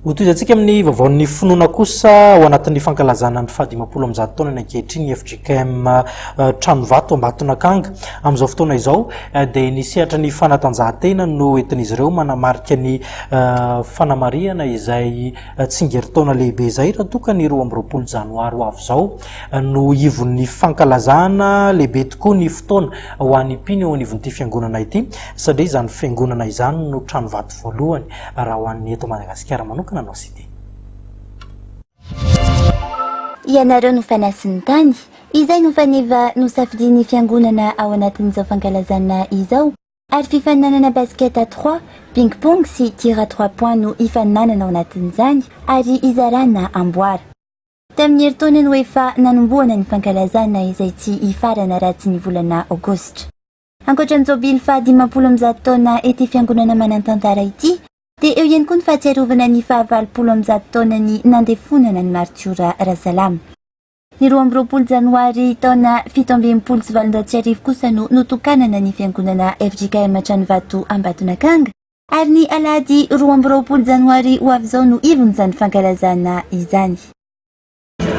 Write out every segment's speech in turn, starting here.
Hotoizantsika amin'ny vaovaon'ny finoana kosa ao anatin'ny fankalazana ny fahadimapolo amby zato taona ny ankehitriny FJKM Tranovato Ambatonakanga amin'izao fotoana izao dia nisehatra ny fanatanjahantena no entin'izy ireo manamarika ny fanamariana izay tsingeritaona lehibe izay raha toka ny 12 Janoary ho avy izao no ivon'ny fankalazana lehibe tokoa ny fotoana ho an'ny mpino eo anivon'ity fiangonana ity satria izany fiangonana izany no Tranovato voalohany raha ho an'ny eto Madagasikara manokana no asity. Ianareo no fanasiny tany izay no faneva no safidiny fiangonana ao anatin'izao fankalazana izao ary fifaninanana basket à 3 ping-pong sy tir à 3 points no ifaninanana ao anatin'izany ary izarana amboara. Tamin'ny herintaona no efa nanomboana ny fankalazana izay tsy ifarana raha tsy ny volana Aogositra. Ankoatran'izao bily fa 50 taona ety fiangonana manantantara ity dia eo ihany koa ny fahatsiarovana ny 20 taona ny nandefonana ny martiora Rasalama. Ny 12 Janoary taona 1790 kosa no notokanana ny fiangonana FJKM Tranovato Ambatonakanga ary ny alahady 12 Janoary ho avy izao no ivon'izany fankalazana izany.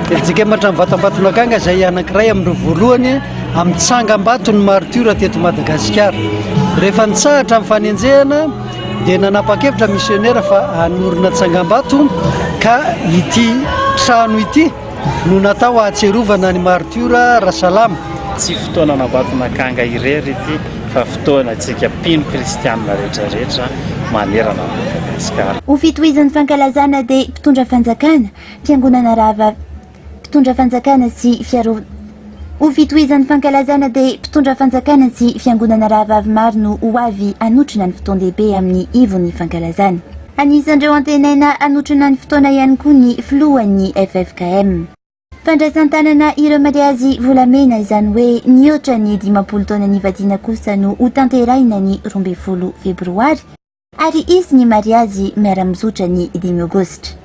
FJKM Tranovato Ambatonakanga izay anankiray amin'ireo voalohany amin'ny tsangam-bato ny martiora teto Madagasikara. Rehefa nitsahatra amin'ny fanenjehana dia nanapa-kevitra misionera fa hanorina tsangam-bato ka ity trano ity no natao ahatserovana ny martiora Rasalama. Tsy fotoana Ambatonakanga irery ity fa fotoana antsika mpino kristianina rehetrarehetra manerana Madagasikara. Ho fitohizan'ny fankalazana dia mpitondra fanjakana fiangonana rava mpitondra fanjakana sy fiarovana. Ho fitohizan'ny fankalazana dia mpitondra fanjakana sy fiangonana rahavavy maro no ho avy anotrina ny fotoan-dehibe amin'ny ivon'ny fankalazana. Anisan'ireo antenaina anotrina ny fotoana ihany koa ny filohan'ny FFKM. Fandraisan-tanana ireo mariazy volamena izany hoe niotra ny 50 taona nivadiana kosa no ho tanteraina ny 12 Febroary ary isy ny mariazy miara-mizotra ny 5 Aogositra.